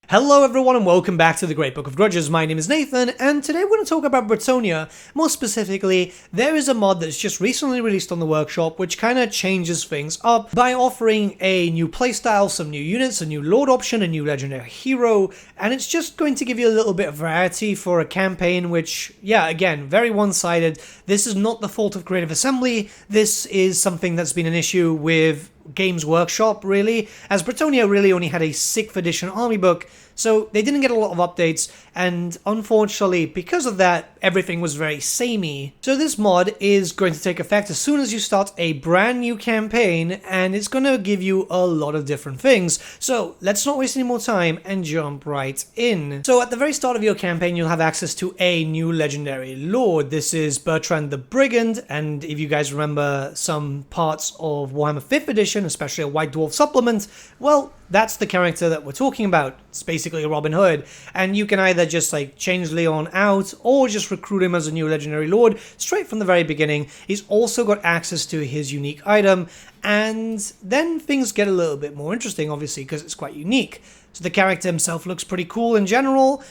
Hello everyone and welcome back to the Great Book of Grudges. My name is Nathan and today we're going to talk about Bretonnia. More specifically, there is a mod that's just recently released on the workshop which kind of changes things up by offering a new playstyle, some new units, a new lord option, a new legendary hero, and it's just going to give you a little bit of variety for a campaign which, yeah, again, very one-sided. This is not the fault of Creative Assembly. This is something that's been an issue with Games Workshop, really, as Bretonnia really only had a 6th edition army book, so they didn't get a lot of updates, and unfortunately, because of that, everything was very samey. So this mod is going to take effect as soon as you start a brand new campaign, and it's going to give you a lot of different things. So let's not waste any more time and jump right in. So at the very start of your campaign, you'll have access to a new legendary lord. This is Bertrand the Brigand, and if you guys remember some parts of Warhammer 5th edition, especially a White Dwarf supplement, well, that's the character that we're talking about. It's basically a Robin Hood, and you can either just like change Leon out or just recruit him as a new legendary lord straight from the very beginning. He's also got access to his unique item, and then things get a little bit more interesting, obviously, because it's quite unique. So the character himself looks pretty cool in general.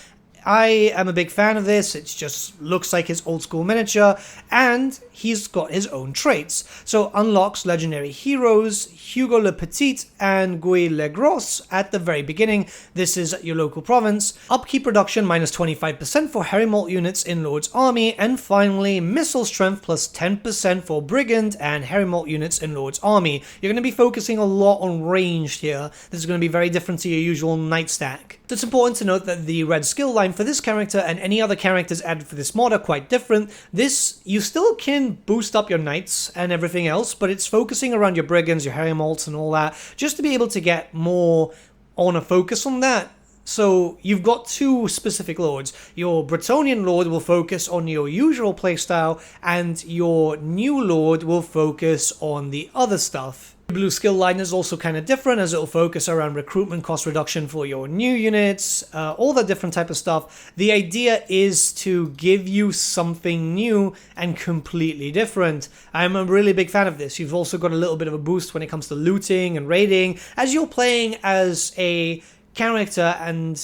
I am a big fan of this. It just looks like his old school miniature, and he's got his own traits. So unlocks legendary heroes Hugo Le Petit and Guy Le Gros at the very beginning. This is your local province. Upkeep reduction minus 25% for Harry Malt units in Lord's army, and finally missile strength plus 10% for Brigand and Harry Malt units in Lord's army. You're going to be focusing a lot on ranged here. This is going to be very different to your usual knight stack. So it's important to note that the red skill line for this character and any other characters added for this mod are quite different. This, you still can boost up your knights and everything else, but it's focusing around your brigands, your Harry Malts and all that, just to be able to get more on a focus on that. So you've got two specific lords. Your Bretonnian lord will focus on your usual playstyle, and your new lord will focus on the other stuff. The blue skill line is also kind of different, as it will focus around recruitment cost reduction for your new units, all that different type of stuff. The idea is to give you something new and completely different. I'm a really big fan of this. You've also got a little bit of a boost when it comes to looting and raiding, as you're playing as a character, and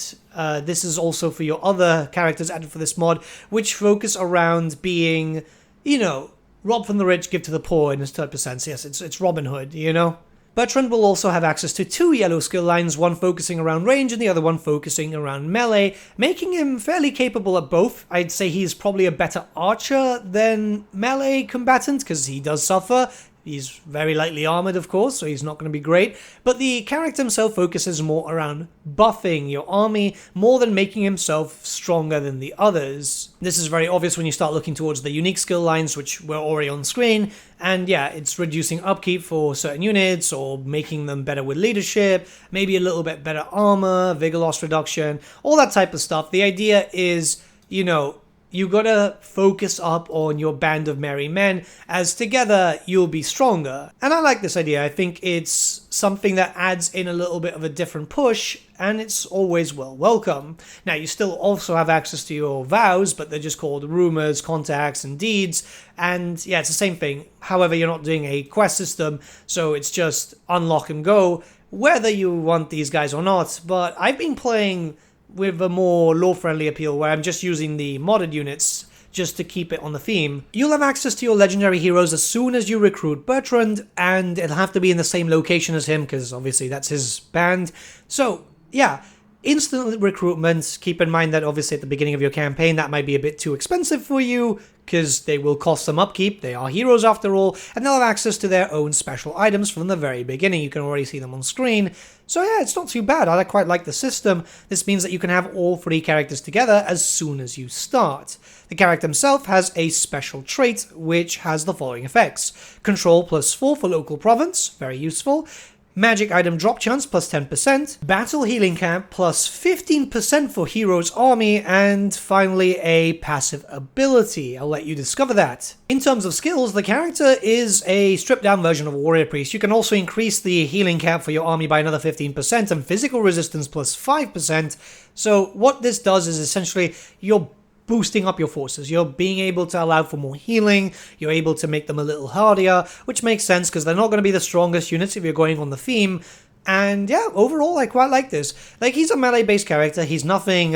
this is also for your other characters added for this mod, which focus around being, you know, rob from the rich, give to the poor in this type of sense. Yes, it's Robin Hood, you know? Bertrand will also have access to two yellow skill lines, one focusing around range and the other one focusing around melee, making him fairly capable at both. I'd say he's probably a better archer than melee combatant, because he does suffer. He's very lightly armored, of course, so he's not going to be great. But the character himself focuses more around buffing your army, more than making himself stronger than the others. This is very obvious when you start looking towards the unique skill lines, which were already on screen. And yeah, it's reducing upkeep for certain units, or making them better with leadership, maybe a little bit better armor, vigor loss reduction, all that type of stuff. The idea is, you know, you gotta focus up on your band of merry men, as together you'll be stronger. And I like this idea. I think it's something that adds in a little bit of a different push, and it's always well welcome. Now, you still also have access to your vows, but they're just called rumors, contacts, and deeds. And yeah, it's the same thing. However, you're not doing a quest system, so it's just unlock and go, whether you want these guys or not. But I've been playing with a more lore-friendly appeal, where I'm just using the modded units just to keep it on the theme. You'll have access to your legendary heroes as soon as you recruit Bertrand, and it'll have to be in the same location as him, because obviously that's his band. So yeah, instant recruitment. Keep in mind that obviously at the beginning of your campaign that might be a bit too expensive for you, because they will cost some upkeep. They are heroes after all, and they'll have access to their own special items from the very beginning. You can already see them on screen. So yeah, it's not too bad. I quite like the system. This means that you can have all three characters together as soon as you start. The character himself has a special trait, which has the following effects. Control +4 for local province, very useful. Magic item drop chance plus 10%, battle healing cap plus 15% for hero's army, and finally a passive ability. I'll let you discover that. In terms of skills, the character is a stripped down version of Warrior Priest. You can also increase the healing cap for your army by another 15% and physical resistance plus 5%. So what this does is essentially you're boosting up your forces. You're being able to allow for more healing, you're able to make them a little hardier, which makes sense because they're not going to be the strongest units if you're going on the theme, And yeah, overall, I quite like this. Like, he's a melee-based character. He's nothing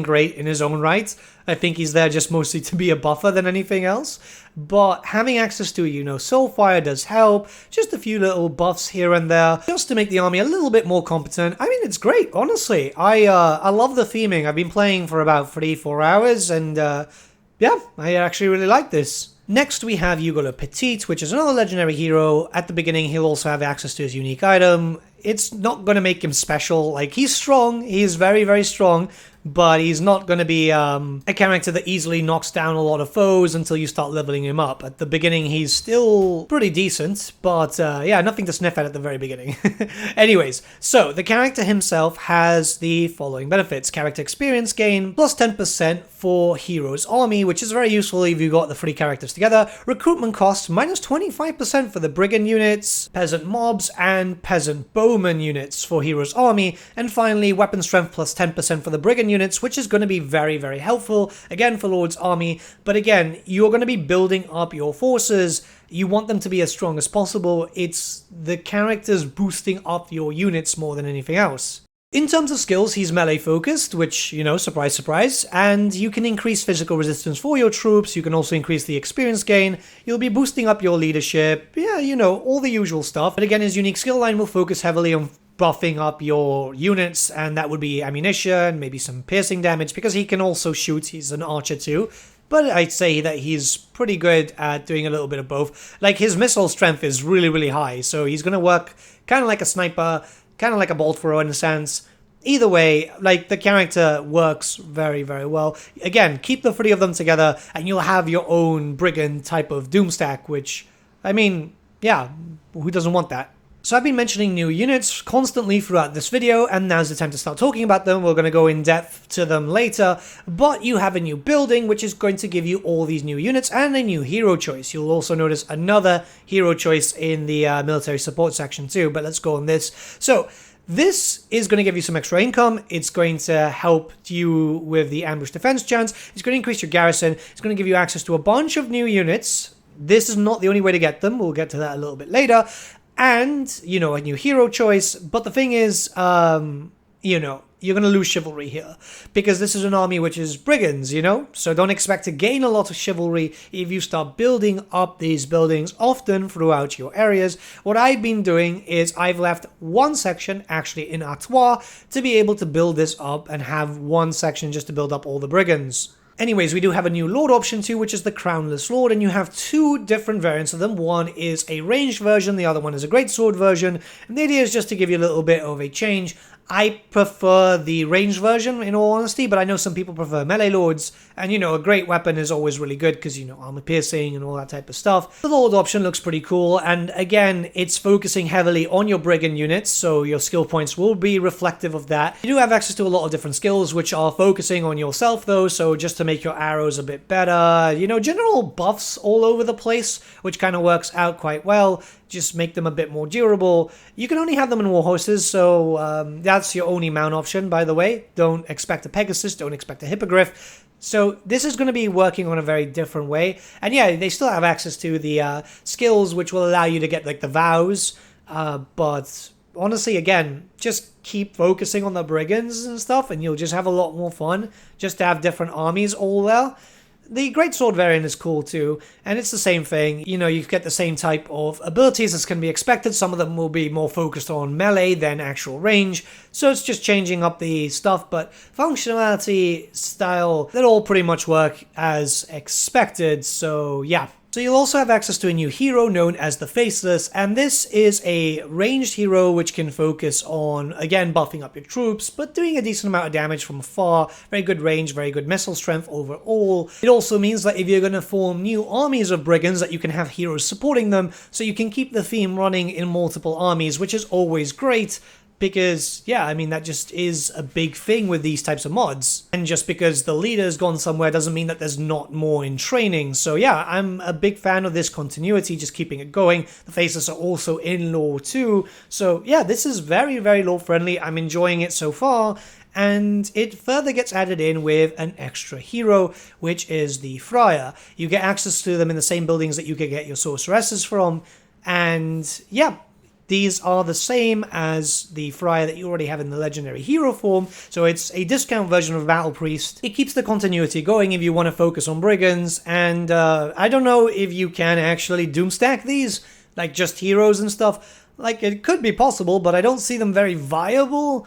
great in his own right. I think he's there just mostly to be a buffer than anything else. But having access to, Soulfire does help. Just a few little buffs here and there, just to make the army a little bit more competent. I mean, it's great, honestly. I love the theming. I've been playing for about 3-4 hours, and yeah, I actually really like this. Next, we have Hugo Le Petit, which is another legendary hero. At the beginning, he'll also have access to his unique item. It's not going to make him special. Like, he's strong. He's very, very strong. But he's not going to be a character that easily knocks down a lot of foes until you start leveling him up. At the beginning, he's still pretty decent, but yeah, nothing to sniff at the very beginning. Anyways, so the character himself has the following benefits. Character experience gain, plus 10% for Hero's Army, which is very useful if you got the 3 characters together. Recruitment cost, minus 25% for the Brigand units, Peasant Mobs, and Peasant Bowman units for Hero's Army. And finally, weapon strength plus 10% for the Brigand units, which is going to be very, very helpful, again, for Lord's Army. But again, you're going to be building up your forces. You want them to be as strong as possible. It's the characters boosting up your units more than anything else. In terms of skills, he's melee focused, which, surprise, surprise, and you can increase physical resistance for your troops. You can also increase the experience gain. You'll be boosting up your leadership. Yeah, all the usual stuff. But again, his unique skill line will focus heavily on buffing up your units, and that would be ammunition, maybe some piercing damage, because he can also shoot. He's an archer too. But I'd say that he's pretty good at doing a little bit of both. Like, his missile strength is really, really high, so he's going to work kind of like a sniper, kind of like a bolt thrower in a sense. Either way, like, the character works very, very well. Again, keep the 3 of them together, and you'll have your own brigand type of doomstack, which, I mean, yeah, who doesn't want that? So I've been mentioning new units constantly throughout this video, and now's the time to start talking about them. We're going to go in depth to them later, but you have a new building, which is going to give you all these new units and a new hero choice. You'll also notice another hero choice in the military support section too, but let's go on this. So this is going to give you some extra income. It's going to help you with the ambush defense chance. It's going to increase your garrison. It's going to give you access to a bunch of new units. This is not the only way to get them. We'll get to that a little bit later. And, a new hero choice. But the thing is, you're going to lose chivalry here. Because this is an army which is brigands, So don't expect to gain a lot of chivalry if you start building up these buildings often throughout your areas. What I've been doing is I've left one section, actually in Artois, to be able to build this up and have one section just to build up all the brigands. Anyways, we do have a new Lord option too, which is the Crownless Lord, and you have 2 different variants of them. One is a ranged version, the other one is a greatsword version, and the idea is just to give you a little bit of a change. I prefer the ranged version, in all honesty, but I know some people prefer melee lords, and a great weapon is always really good because, armor piercing and all that type of stuff. The Lord option looks pretty cool, and again, it's focusing heavily on your brigand units, so your skill points will be reflective of that. You do have access to a lot of different skills, which are focusing on yourself, though, so just to make your arrows a bit better, general buffs all over the place, which kind of works out quite well. Just make them a bit more durable. You can only have them in war horses, so that's your only mount option, by the way. Don't expect a Pegasus, don't expect a Hippogriff. So this is going to be working on a very different way. And yeah, they still have access to the skills, which will allow you to get like the vows. But honestly, again, just keep focusing on the brigands and stuff, and you'll just have a lot more fun just to have different armies all there. The Greatsword variant is cool too, and it's the same thing. You get the same type of abilities as can be expected. Some of them will be more focused on melee than actual range, so it's just changing up the stuff, but functionality, style, they all pretty much work as expected, so yeah. So you'll also have access to a new hero known as the Faceless, and this is a ranged hero which can focus on, again, buffing up your troops, but doing a decent amount of damage from afar. Very good range, very good missile strength overall. It also means that if you're going to form new armies of brigands, that you can have heroes supporting them, so you can keep the theme running in multiple armies, which is always great. Because, yeah, I mean, that just is a big thing with these types of mods. And just because the leader's gone somewhere doesn't mean that there's not more in training. So, yeah, I'm a big fan of this continuity, just keeping it going. The Faceless are also in lore too. So, yeah, this is very, very lore-friendly. I'm enjoying it so far. And it further gets added in with an extra hero, which is the Friar. You get access to them in the same buildings that you can get your sorceresses from. And, yeah, These are the same as the Friar that you already have in the legendary hero form, so it's a discount version of Battle Priest. It keeps the continuity going if you want to focus on Brigands, and I don't know if you can actually doomstack these, like just heroes and stuff. Like, it could be possible, but I don't see them very viable.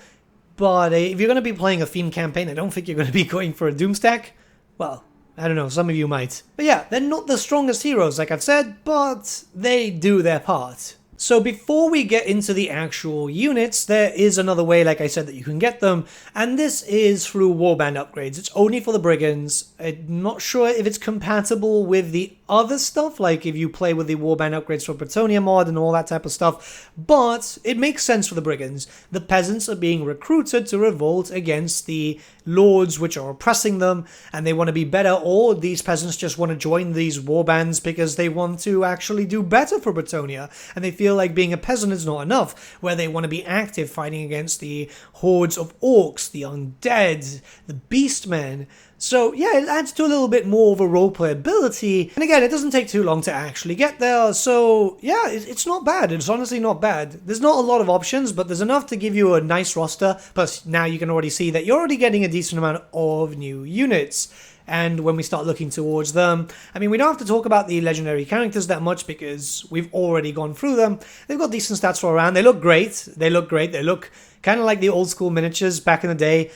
But if you're going to be playing a Fiend campaign, I don't think you're going to be going for a doomstack. Well, I don't know, some of you might. But yeah, they're not the strongest heroes, like I've said, but they do their part. So before we get into the actual units, there is another way, like I said, that you can get them, and this is through Warband Upgrades. It's only for the Brigands. I'm not sure if it's compatible with the other stuff, like if you play with the Warband Upgrades for Bretonnia mod and all that type of stuff, but it makes sense for the Brigands. The peasants are being recruited to revolt against the lords which are oppressing them, and they want to be better, or these peasants just want to join these warbands because they want to actually do better for Bretonnia, and they feel like being a peasant is not enough, where they want to be active fighting against the hordes of orcs, the undead, the beastmen. So yeah, it adds to a little bit more of a roleplay ability, and again, it doesn't take too long to actually get there, so yeah, it's not bad. It's honestly not bad. There's not a lot of options, but there's enough to give you a nice roster, plus now you can already see that you're already getting a decent amount of new units. And when we start looking towards them, I mean, we don't have to talk about the legendary characters that much because we've already gone through them. They've got decent stats for around. They look great. They look great. They look kind of like the old school miniatures back in the day,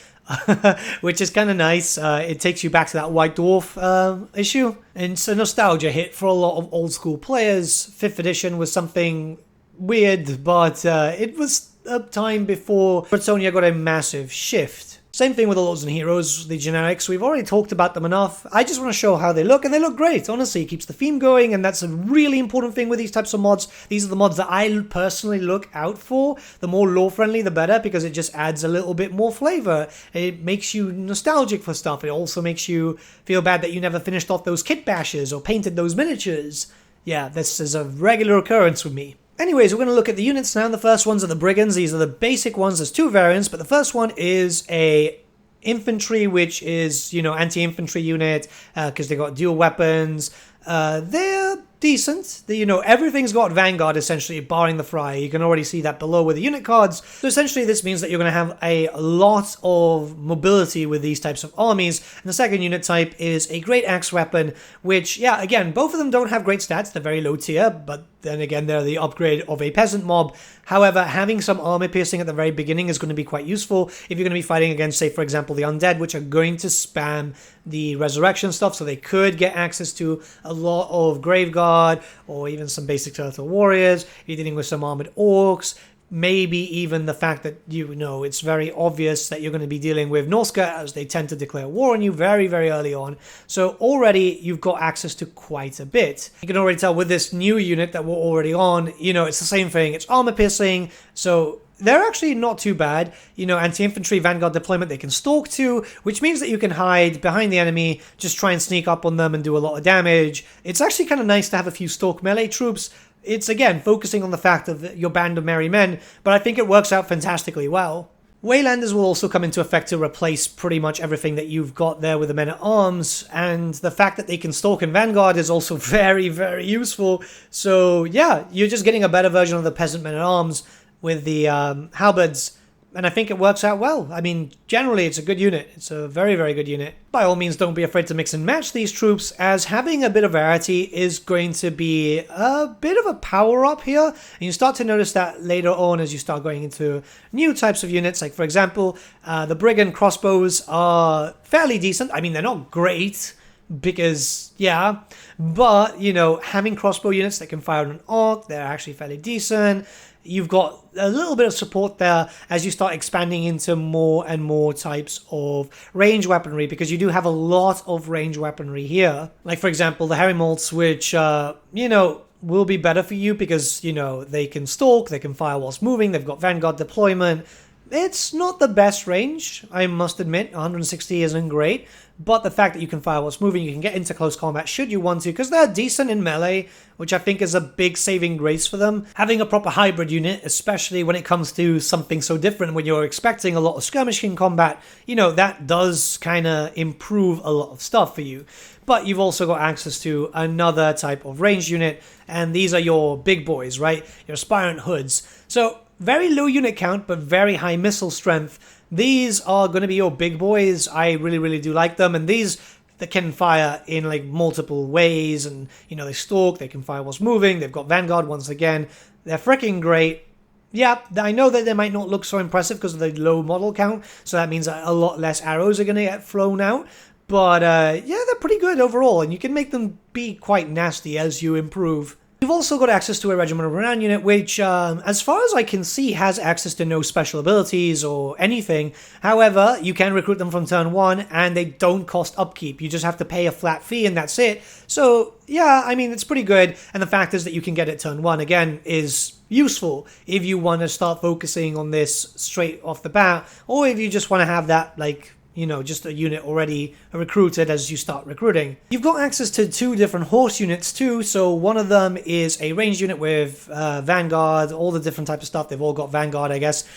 which is kind of nice. It takes you back to that White Dwarf issue. And it's a nostalgia hit for a lot of old school players. 5th edition was something weird, but it was a time before Bretonnia got a massive shift. Same thing with the Lords and Heroes, the generics. We've already talked about them enough. I just want to show how they look, and they look great. Honestly, it keeps the theme going, and that's a really important thing with these types of mods. These are the mods that I personally look out for. The more lore-friendly, the better, because it just adds a little bit more flavor. It makes you nostalgic for stuff. It also makes you feel bad that you never finished off those kit bashes or painted those miniatures. Yeah, this is a regular occurrence with me. Anyways, we're going to look at the units now. The first ones are the Brigands. These are the basic ones. There's 2 variants, but the first one is a Infantry, which is, you know, anti-infantry unit, because they got dual weapons. They're decent. You know, everything's got Vanguard, essentially, barring the Friar. You can already see that below with the unit cards. So essentially, this means that you're going to have a lot of mobility with these types of armies. And the second unit type is a Great Axe Weapon, which, yeah, again, both of them don't have great stats. They're very low tier, but then again, they're the upgrade of a peasant mob. However, having some armor piercing at the very beginning is going to be quite useful if you're going to be fighting against, say, for example, the undead, which are going to spam the resurrection stuff, so they could get access to a lot of Graveguard or even some basic turtle warriors. If you're dealing with some armored orcs, maybe even the fact that, you know, it's very obvious that you're going to be dealing with Norska, as they tend to declare war on you very, very early on. So already you've got access to quite a bit. You can already tell with this new unit that we're already on, you know, it's the same thing. It's armor piercing, so they're actually not too bad. You know, anti-infantry Vanguard deployment they can stalk to, which means that you can hide behind the enemy, just try and sneak up on them and do a lot of damage. It's actually kind of nice to have a few stalk melee troops. It's, again, focusing on the fact of your band of merry men, but I think it works out fantastically well. Waylanders will also come into effect to replace pretty much everything that you've got there with the men-at-arms, and the fact that they can stalk in Vanguard is also very, very useful. So, yeah, you're just getting a better version of the peasant men-at-arms with the halberds, and I think it works out well. I mean, generally, it's a good unit. It's a very, very good unit. By all means, don't be afraid to mix and match these troops, as having a bit of variety is going to be a bit of a power-up here. And you start to notice that later on as you start going into new types of units. Like, for example, the Brigand crossbows are fairly decent. I mean, they're not great, because, yeah, but, you know, having crossbow units that can fire on an arc, they're actually fairly decent. You've got a little bit of support there as you start expanding into more and more types of range weaponry, because you do have a lot of range weaponry here. Like, for example, the Herrimolts, which, you know, will be better for you because, you know, they can stalk, they can fire whilst moving, they've got Vanguard deployment. It's not the best range, I must admit. 160 isn't great, but the fact that you can fire what's moving, you can get into close combat should you want to, because they're decent in melee, which I think is a big saving grace for them. Having a proper hybrid unit, especially when it comes to something so different, when you're expecting a lot of skirmishing combat, you know, that does kind of improve a lot of stuff for you. But you've also got access to another type of ranged unit, and these are your big boys, right? Your aspirant hoods. So very low unit count, but very high missile strength. These are going to be your big boys. I really do like them, and these that can fire in like multiple ways, and you know, they stalk, they can fire what's moving, they've got Vanguard once again. They're freaking great. Yeah, I know that they might not look so impressive because of the low model count, so that means that a lot less arrows are going to get flown out. But yeah, they're pretty good overall, and you can make them be quite nasty as you improve. You've also got access to a Regimental Renown unit, which, as far as I can see, has access to no special abilities or anything. However, you can recruit them from turn 1, and they don't cost upkeep. You just have to pay a flat fee, and that's it. So, yeah, I mean, it's pretty good. And the fact is that you can get it turn 1, again, is useful if you want to start focusing on this straight off the bat, or if you just want to have that, like, you know, just a unit already recruited as you start recruiting. You've got access to 2 different horse units too, so one of them is a ranged unit with Vanguard, all the different types of stuff, they've all got Vanguard I guess,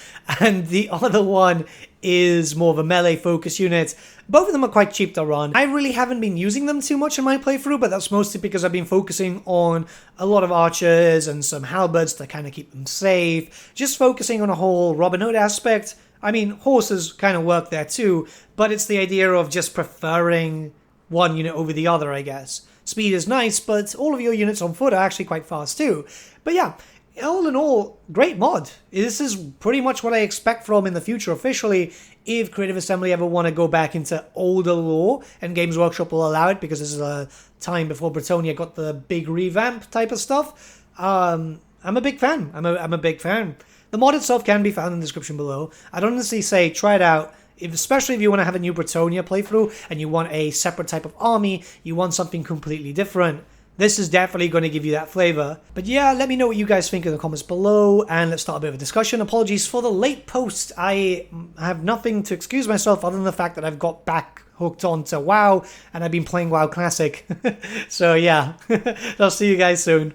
and the other one is more of a melee focus unit. Both of them are quite cheap to run. I really haven't been using them too much in my playthrough, but that's mostly because I've been focusing on a lot of archers and some halberds to kind of keep them safe, just focusing on a whole Robin Hood aspect. I mean, horses kind of work there too, but it's the idea of just preferring one unit over the other, I guess. Speed is nice, but all of your units on foot are actually quite fast too. But yeah, all in all, great mod. This is pretty much what I expect from in the future officially, if Creative Assembly ever want to go back into older lore, and Games Workshop will allow it, because this is a time before Bretonnia got the big revamp type of stuff. I'm a big fan. I'm a big fan. The mod itself can be found in the description below. I'd honestly say try it out, especially if you want to have a new Bretonnia playthrough and you want a separate type of army, you want something completely different. This is definitely going to give you that flavor. But yeah, let me know what you guys think in the comments below, and let's start a bit of a discussion. Apologies for the late post. I have nothing to excuse myself other than the fact that I've got back hooked onto WoW, and I've been playing WoW Classic. So yeah, I'll see you guys soon.